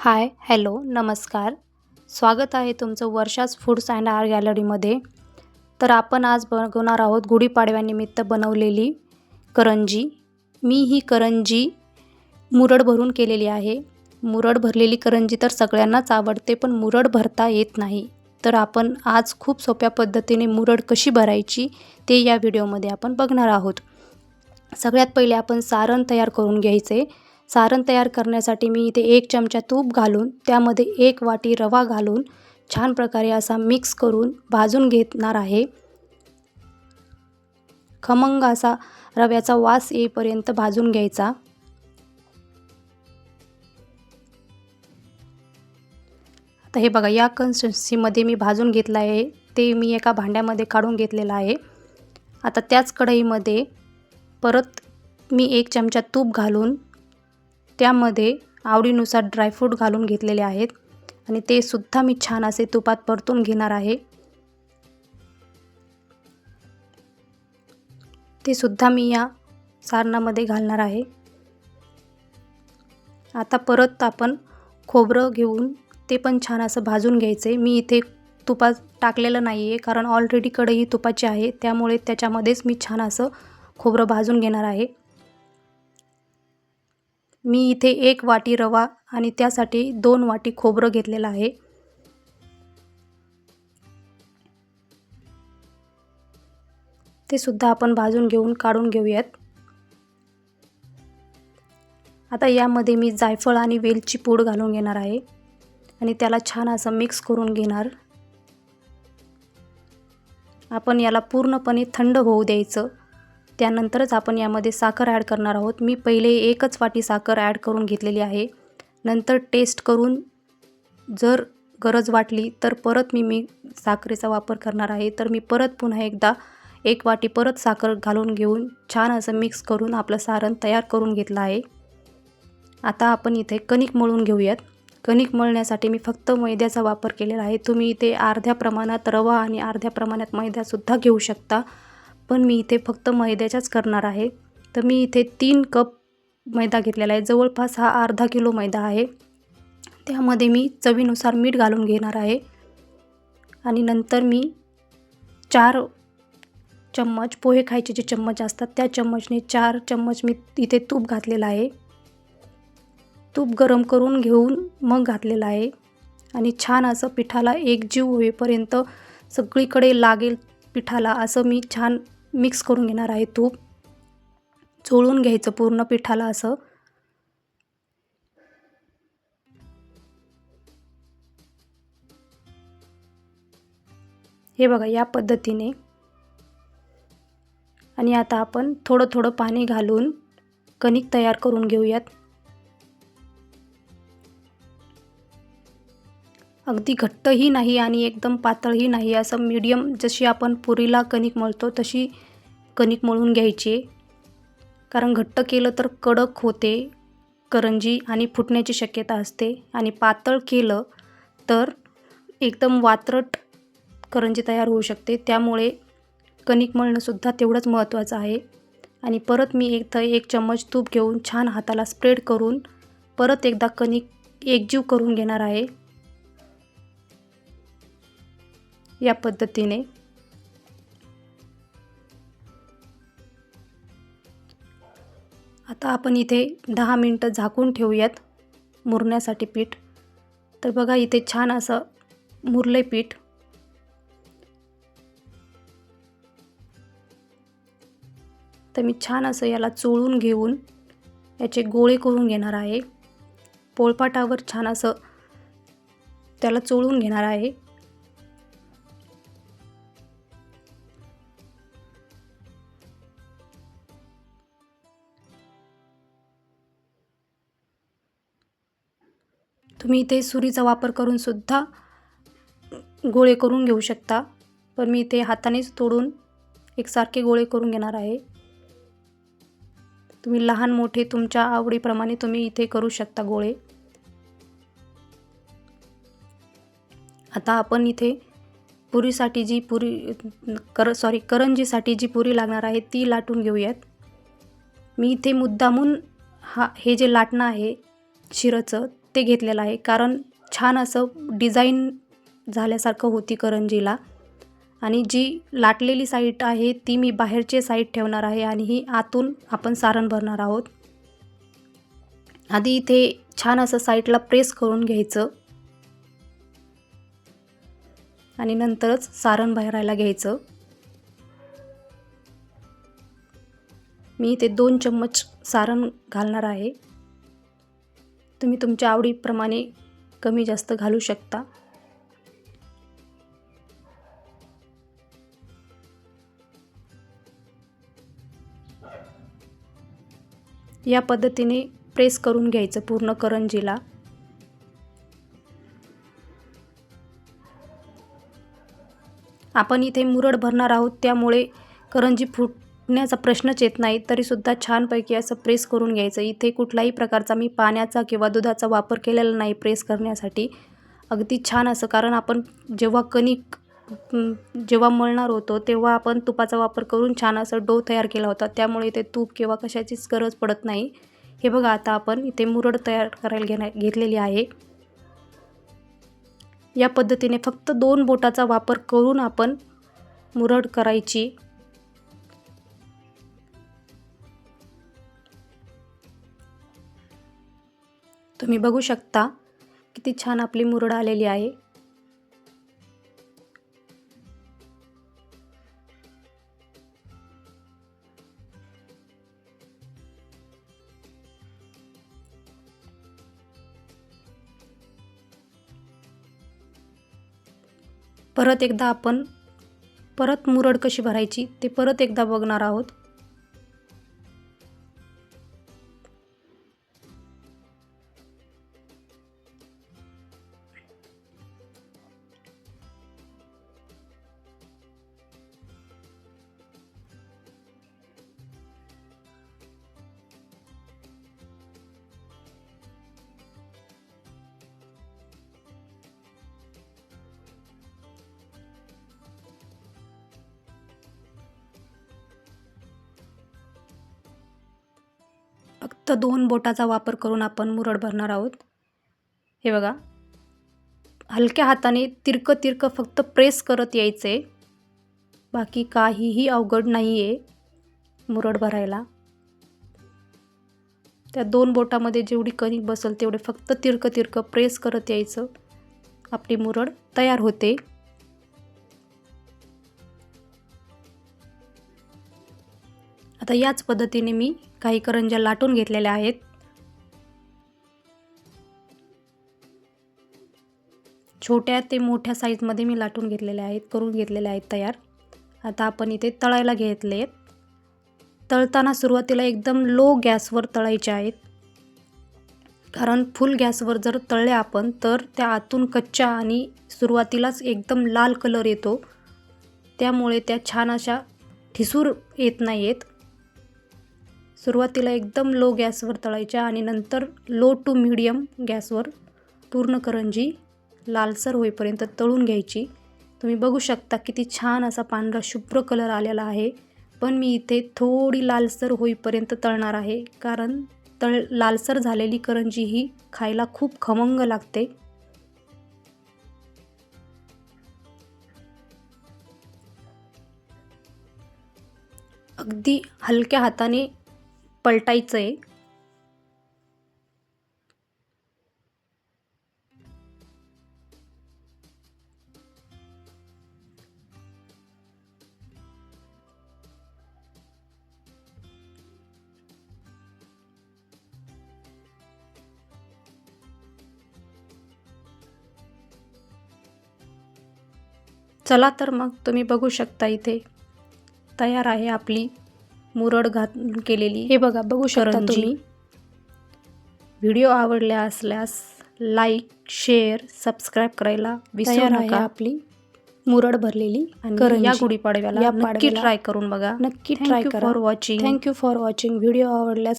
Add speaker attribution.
Speaker 1: हाय, hello, नमस्कार. स्वागत आहे तुमचं वर्षास फूड्स अँड आर्ट गॅलरीमध्ये. तर आपण आज बघणार आहोत गुढीपाडव्यानिमित्त बनवलेली करंजी. मी ही करंजी मुरड भरून केलेली आहे. मुरड भरलेली करंजी तर सगळ्यांनाच आवडते, पण मुरड भरता येत नाही. तर आपण आज खूप सोप्या पद्धतीने मुरड कशी भरायची ते या व्हिडिओमध्ये आपण बघणार आहोत. सगळ्यात पहिले आपण सारण तयार करून घ्यायचे. सारण तयार करण्यासाठी मी इथे 1 चमचा तूप घालून त्यामध्ये 1 वाटी रवा घालून छान प्रकारे असा मिक्स करून भाजून घेणार आहे. खमंग असा रव्याचा वास येईपर्यंत भाजून घ्यायचा. आता हे बघा, या कन्सिस्टन्सीमध्ये मी भाजून घेतला आहे. ते मी एका भांड्यामध्ये काढून घेतलेलं आहे. आता त्याच कढईमध्ये परत मी 1 चमचा तूप घालून त्यामध्ये आवडीनुसार ड्रायफ्रूट घालून घेतलेले आहेत आणि ते सुद्धा मी छान असे तुपात परतून घेणार आहे. ते सुद्धा मी या सारणामध्ये घालणार आहे. आता परत आपण खोबरं घेऊन ते पण छान असं भाजून घ्यायचे. मी इथे तुपात टाकलेलं नाही आहे, कारण ऑलरेडी कढई तुपाची आहे, त्यामुळे त्याच्यामध्येच मी छान असं खोबरं भाजून घेणार आहे. मी इथे 1 वाटी रवा आणि त्यासाठी 2 वाटी खोबरं घेतलेलं आहे. ते सुद्धा आपण भाजून घेऊन काढून घेऊयात. आता यामध्ये मी जायफळ आणि वेलची पूड घालून घेणार आहे आणि त्याला छान असं मिक्स करून घेणार. आपण याला पूर्णपणे थंड होऊ द्यायचं. त्यानंतरच आपण यामध्ये साखर ॲड करणार आहोत. मी पहिले 1च वाटी साखर ॲड करून घेतलेली आहे. नंतर टेस्ट करून जर गरज वाटली तर परत मी साखरेचा वापर करणार आहे. तर मी परत पुन्हा एकदा 1 वाटी परत साखर घालून घेऊन छान असं मिक्स करून आपलं सारण तयार करून घेतलं आहे. आता आपण इथे कणिक मळून घेऊयात. कणिक मळण्यासाठी मी फक्त मैद्याचा वापर केलेला आहे. तुम्ही इथे अर्ध्या प्रमाणात रवा आणि अर्ध्या प्रमाणात मैदासुद्धा घेऊ शकता, पण मी इथे फक्त मैद्याच्याच करणार आहे. तर मी इथे 3 कप मैदा घेतलेला आहे. जवळपास हा अर्धा किलो मैदा आहे. त्यामध्ये मी चवीनुसार मीठ घालून घेणार आहे आणि नंतर मी 4 चम्मच पोहे खायचे जे चम्मच असतात त्या चम्मचने 4 चम्मच मी इथे तूप घातलेलं आहे. तूप गरम करून घेऊन मग घातलेलं आहे आणि छान असं पिठाला एकजीव होईपर्यंत सगळीकडे लागेल पिठाला असं मी छान मिक्स करून घेणार आहे. तूप चोळून घ्यायचं पूर्ण पिठाला असं. हे बघा, या पद्धतीने. आणि आता आपण थोडं थोडं पाणी घालून कणिक तयार करून घेऊयात. अगदी घट्टही नाही आणि एकदम पातळही नाही, असं मीडियम, जशी आपण पुरीला कणिक मळतो तशी कणिक मळून घ्यायची. कारण घट्ट केलं तर कडक होते करंजी आणि फुटण्याची शक्यता असते, आणि पातळ केलं तर एकदम वात्रट करंजी तयार होऊ शकते. त्यामुळे कणिक मळणंसुद्धा तेवढंच महत्त्वाचं आहे. आणि परत मी इथं 1 चम्मच तूप घेऊन छान हाताला स्प्रेड करून परत एकदा कणिक एकजीव करून घेणार आहे. या पद्धतीने. आता आपण इथे 10 मिनिटं झाकून ठेवूयात मुरण्यासाठी पीठ. तर बघा, इथे छान असं मुरले पीठ. तर मी छान असं याला चोळून घेऊन याचे गोळे करून घेणार आहे. पोळपाटावर छान असं त्याला चोळून घेणार आहे. तुम्ही इथे सुरीचा वापर करून सुद्धा गोळे करून घेऊ शकता, पण मी इथे हातानेच तोडून एकसारखे गोळे करून घेणार आहे. तुम्ही लहान मोठे तुमच्या आवडीप्रमाणे तुम्ही इथे करू शकता गोळे. आता आपण इथे पुरीसाठी जी करंजीसाठी जी पुरी लागणार आहे ती लाटून घेऊयात. मी इथे मुद्दामून हे जे लाटणं आहे शिरचं ते घेतलेलं आहे, कारण छान असं डिझाईन झाल्यासारखं होती करंजीला. आणि जी लाटलेली साईड आहे ती मी बाहेरची साईड ठेवणार आहे आणि ही आतून आपण सारण भरणार आहोत. आधी इथे छान असं साईडला प्रेस करून घ्यायचं आणि नंतरच सारण भरायला घ्यायचं. मी इथे 2 चम्मच सारण घालणार आहे. तुम्ही तुमच्या आवडीप्रमाणे कमी जास्त घालू शकता. या पद्धतीने प्रेस करून घ्यायचं पूर्ण करंजीला. आपण इथे मुरड भरणार आहोत, त्यामुळे करंजी फुटण्याचा प्रश्नच येत नाही. तरीसुद्धा छानपैकी असं प्रेस करून घ्यायचं. इथे कुठलाही प्रकारचा मी पाण्याचा किंवा दुधाचा वापर केलेला नाही प्रेस करण्यासाठी. अगदी छान असं, कारण आपण जेव्हा कणिक जेव्हा मळणार होतो तेव्हा आपण तुपाचा वापर करून छान असं डो तयार केला होता, त्यामुळे इथे तूप किंवा कशाचीच गरज पडत नाही. हे बघा, आता आपण इथे मुरड तयार करायला घेतलेली आहे. या पद्धतीने फक्त 2 बोटाचा वापर करून आपण मुरड करायची. तुम्ही बघू शकता किती छान आपली मुरड आलेली आहे. परत एकदा आपण मुरड कशी भरायची ते परत एकदा बघणार आहोत. फक्त 2 बोटाचा वापर करून आपण मुरड भरणार आहोत. हे बघा, हलक्या हाताने तिरकं फक्त प्रेस करत यायचे. बाकी काहीही अवघड नाही आहे मुरड भरायला. त्या 2 बोटामध्ये जेवढी कणिक बसेल तेवढे फक्त तिरकं प्रेस करत यायचं. आपली मुरड तयार होते. आता याच पद्धतीने मी काही करंज्या लाटून घेतलेल्या आहेत. छोट्या ते मोठ्या साईजमध्ये मी लाटून घेतलेल्या आहेत, करून घेतलेल्या आहेत तयार. आता आपण इथे तळायला घेतले आहेत. तळताना सुरुवातीला एकदम लो गॅसवर तळायचे आहेत, कारण फुल गॅसवर जर तळले आपण तर त्या आतून कच्च्या आणि सुरुवातीलाच एकदम लाल कलर येतो, त्यामुळे त्या छान अशा ठिसूर येत नाहीत. सुरुवातीला एकदम लो गॅसवर तळायच्या आणि नंतर लो टू मीडियम गॅसवर पूर्ण करंजी लालसर होईपर्यंत तळून घ्यायची. तुम्ही बघू शकता किती छान असा पांढरा शुभ्र कलर आलेला आहे. पण मी इथे थोडी लालसर होईपर्यंत तळणार आहे, कारण लालसर झालेली करंजी ही खायला खूप खमंग लागते. अगदी हलक्या हाताने पलटायचं आहे. चला तर मग तुम्ही बघू शकता इथे तयार आहे आपली मुरड घालून केलेली. हे बघा, बघू शकता तुम्ही. व्हिडिओ आवडला असल्यास लाईक, शेअर, सबस्क्राईब करायला विसरू नका. आपली मुरड भरलेली आणि या गुढीपाडव्याला नक्की ट्राय करून बघा. नक्की ट्राय करा. Thank you for watching. व्हिडिओ आवडल्यास